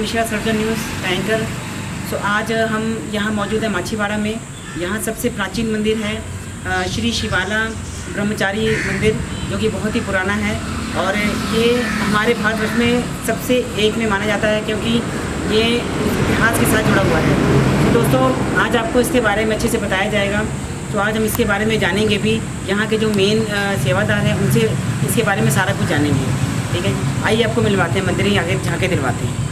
Mishra surgeon news का anchor. सो आज हम यहाँ मौजूद हैं माछीवाड़ा में। यहाँ सबसे प्राचीन मंदिर है श्री शिवाला ब्रह्मचारी मंदिर, जो कि बहुत ही पुराना है और ये हमारे भारतवर्ष में सबसे एक में माना जाता है, क्योंकि ये इतिहास के साथ जुड़ा हुआ है। तो दोस्तों, आज आपको इसके बारे में अच्छे से बताया जाएगा। तो आज हम इसके बारे में जानेंगे भी, यहाँ के जो मेन सेवादार हैं उनसे इसके बारे में सारा कुछ जानेंगे। ठीक है, आइए आपको मिलवाते हैं, मंदिर ही आगे झाँके दिलवाते हैं।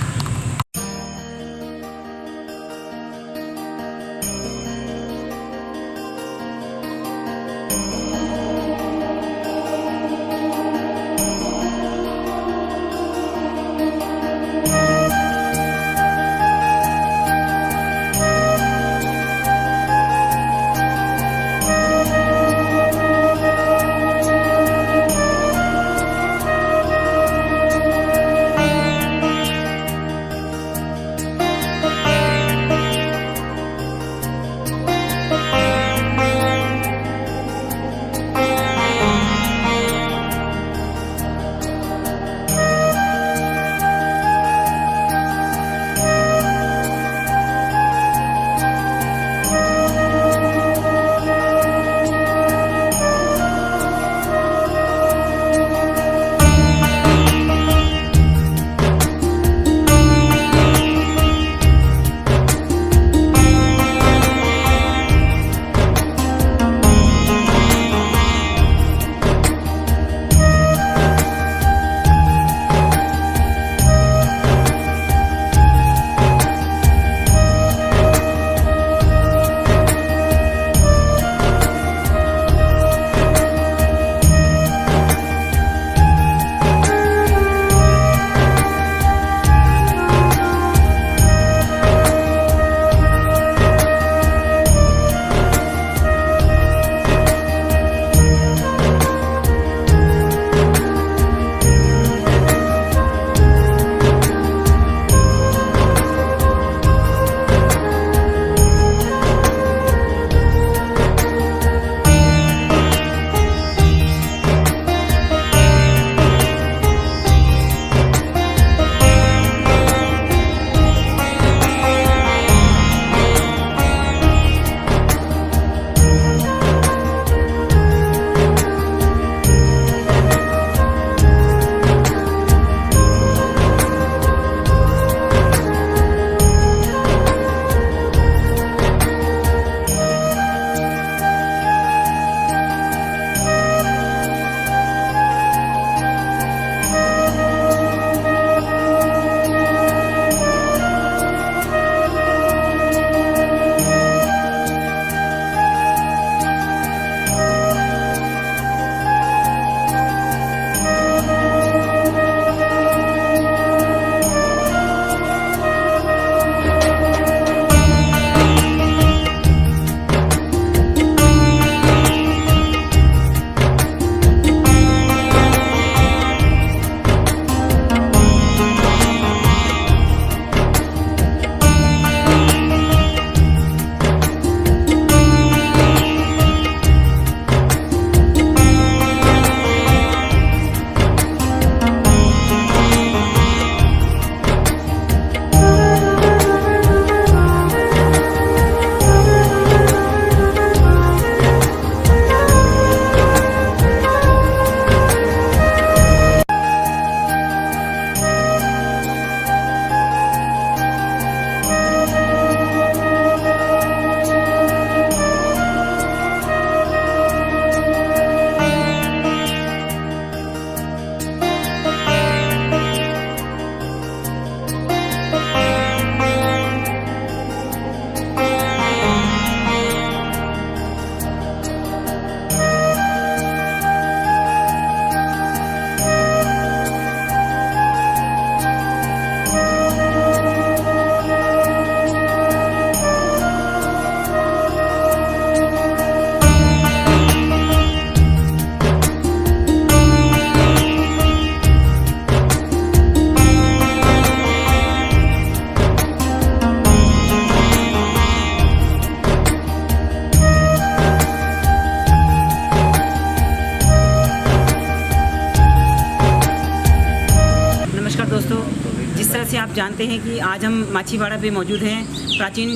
जैसे आप जानते हैं कि आज हम माछीवाड़ा पे मौजूद हैं, प्राचीन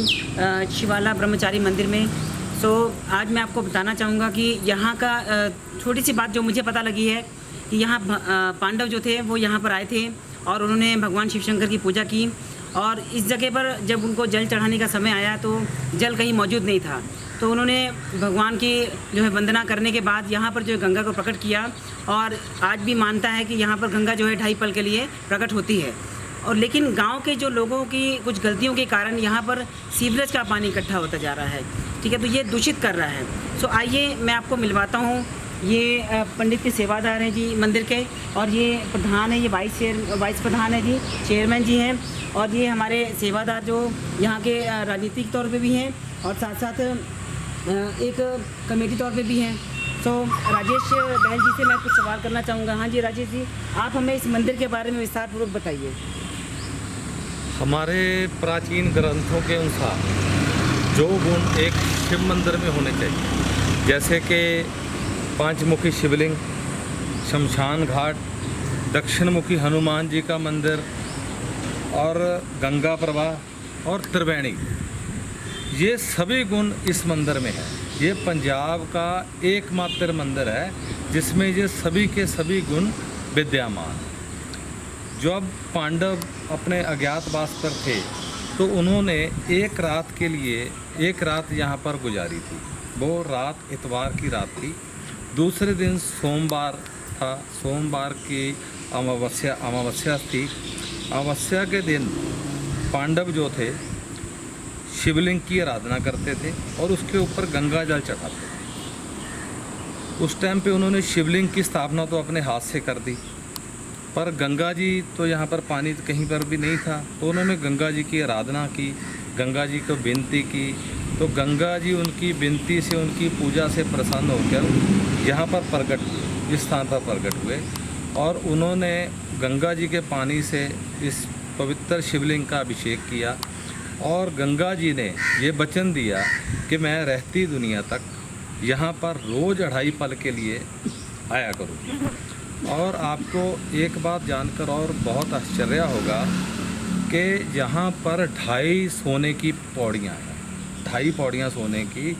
शिवाला ब्रह्मचारी मंदिर में। सो आज मैं आपको बताना चाहूँगा कि यहाँ का छोटी सी बात जो मुझे पता लगी है कि यहाँ पांडव जो थे वो यहाँ पर आए थे और उन्होंने भगवान शिव शंकर की पूजा की, और इस जगह पर जब उनको जल चढ़ाने का समय आया तो जल कहीं मौजूद नहीं था, तो उन्होंने भगवान की जो है वंदना करने के बाद यहाँ पर जो है गंगा को प्रकट किया। और आज भी मानता है कि यहाँ पर गंगा जो है 2.5 पल के लिए प्रकट होती है। और लेकिन गांव के जो लोगों की कुछ गलतियों के कारण यहाँ पर सीवरेज का पानी इकट्ठा होता जा रहा है, ठीक है, तो ये दूषित कर रहा है। सो आइए मैं आपको मिलवाता हूँ, ये पंडित के सेवादार हैं जी मंदिर के, और ये प्रधान है, ये वाइस प्रधान है जी, चेयरमैन जी हैं, और ये हमारे सेवादार जो यहाँ के राजनीतिक तौर पे भी हैं और साथ साथ एक कमेटी तौर पे भी हैं। तो राजेश बहन जी से मैं कुछ सवाल करना चाहूँगा। हाँ जी राजेश जी, आप हमें इस मंदिर के बारे में विस्तार पूर्वक बताइए। हमारे प्राचीन ग्रंथों के अनुसार जो गुण एक शिव मंदिर में होने चाहिए, जैसे कि 5 मुखी शिवलिंग, शमशान घाट, दक्षिणमुखी हनुमान जी का मंदिर और गंगा प्रवाह और त्रिवेणी, ये सभी गुण इस मंदिर में है। ये पंजाब का एकमात्र मंदिर है जिसमें ये सभी के सभी गुण विद्यमान। जब पांडव अपने अज्ञातवास पर थे तो उन्होंने एक रात के लिए एक रात यहाँ पर गुजारी थी। वो रात इतवार की रात थी। दूसरे दिन सोमवार था, सोमवार की अमावस्या थी। अमावस्या के दिन पांडव जो थे शिवलिंग की आराधना करते थे और उसके ऊपर गंगा जल चढ़ाते थे। उस टाइम पे उन्होंने शिवलिंग की स्थापना तो अपने हाथ से कर दी, पर गंगा जी तो यहाँ पर पानी कहीं पर भी नहीं था, तो उन्होंने गंगा जी की आराधना की, गंगा जी को विनती की। तो गंगा जी उनकी विनती से, उनकी पूजा से प्रसन्न होकर यहाँ पर प्रकट हुए, इस स्थान पर प्रकट हुए, और उन्होंने गंगा जी के पानी से इस पवित्र शिवलिंग का अभिषेक किया। और गंगा जी ने ये वचन दिया कि मैं रहती दुनिया तक यहाँ पर रोज़ 2.5 पल के लिए आया करूँगी। और आपको एक बात जानकर और बहुत आश्चर्य होगा कि यहाँ पर 2.5 सोने की पौड़ियाँ हैं। 2.5 पौड़ियाँ सोने की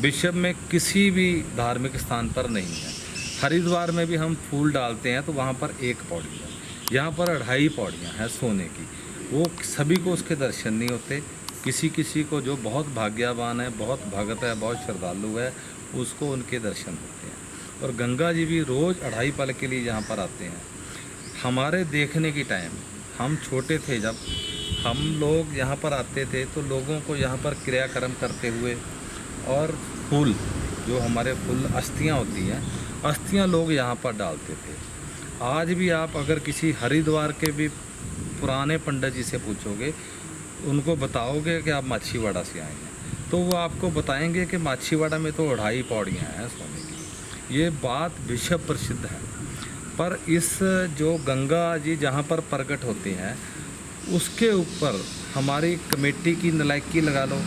विश्व में किसी भी धार्मिक स्थान पर नहीं है। हरिद्वार में भी हम फूल डालते हैं तो वहाँ पर 1 पौड़ी है, यहाँ पर 2.5 पौड़ियाँ हैं सोने की। वो सभी को उसके दर्शन नहीं होते। किसी किसी को जो बहुत भाग्यवान है, बहुत भगत है, बहुत श्रद्धालु है, उसको उनके दर्शन होते हैं। और गंगा जी भी रोज़ 2.5 पल के लिए यहाँ पर आते हैं। हमारे देखने की टाइम हम छोटे थे, जब हम लोग यहाँ पर आते थे तो लोगों को यहाँ पर क्रियाक्रम करते हुए और फूल, जो हमारे फूल अस्थियाँ होती हैं, अस्थियाँ लोग यहाँ पर डालते थे। आज भी आप अगर किसी हरिद्वार के भी पुराने पंडित जी से पूछोगे, उनको बताओगे कि आप माछीवाड़ा से आए हैं, तो वो आपको बताएंगे कि माछीवाड़ा में तो 2.5 पौड़ियाँ हैं सोने की। ये बात विश्व प्रसिद्ध है। पर इस जो गंगा जी जहाँ पर प्रकट होते हैं उसके ऊपर हमारी कमेटी की नलायकी लगा लो,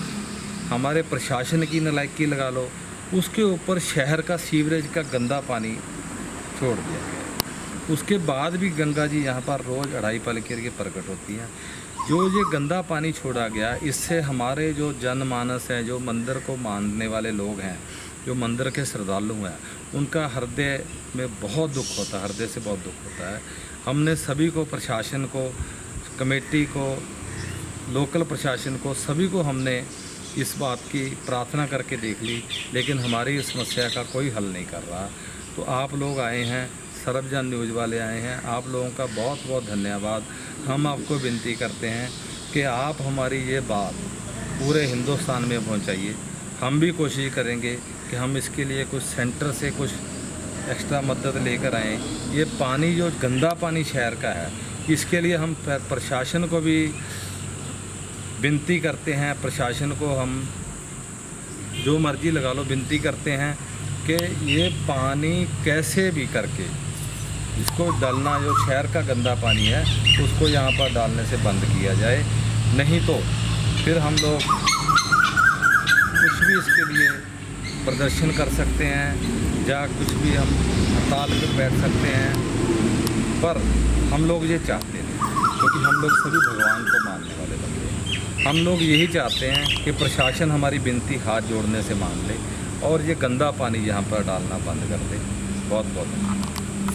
हमारे प्रशासन की नलायकी लगा लो, उसके ऊपर शहर का सीवरेज का गंदा पानी छोड़ दिया गया। उसके बाद भी गंगा जी यहाँ पर रोज़ 2.5 पल के लिए प्रकट होती हैं। जो ये गंदा पानी छोड़ा गया, इससे हमारे जो जनमानस हैं, जो मंदिर को मानने वाले लोग हैं, जो मंदिर के श्रद्धालु हैं, उनका हृदय में बहुत दुख होता है, हृदय से बहुत दुख होता है। हमने सभी को, प्रशासन को, कमेटी को, लोकल प्रशासन को, सभी को हमने इस बात की प्रार्थना करके देख ली, लेकिन हमारी इस समस्या का कोई हल नहीं कर रहा। तो आप लोग आए हैं, सर्वजन न्यूज़ वाले आए हैं, आप लोगों का बहुत बहुत धन्यवाद। हम आपको विनती करते हैं कि आप हमारी ये बात पूरे हिंदुस्तान में पहुंचाइए। हम भी कोशिश करेंगे कि हम इसके लिए कुछ सेंटर से कुछ एक्स्ट्रा मदद लेकर आएँ। ये पानी जो गंदा पानी शहर का है, इसके लिए हम प्रशासन को भी विनती करते हैं, प्रशासन को हम जो मर्जी लगा लो विनती करते हैं कि ये पानी कैसे भी करके इसको डालना, जो शहर का गंदा पानी है उसको यहाँ पर डालने से बंद किया जाए। नहीं तो फिर हम लोग कुछ भी इसके लिए प्रदर्शन कर सकते हैं या कुछ भी हम हड़ताल पर बैठ सकते हैं। पर हम लोग ये चाहते हैं क्योंकि हम लोग सभी भगवान को मानने वाले बंदे हैं। हम लोग यही चाहते हैं कि प्रशासन हमारी विनती हाथ जोड़ने से मान ले और ये गंदा पानी यहाँ पर डालना बंद कर दे। बहुत बहुत धन्यवाद।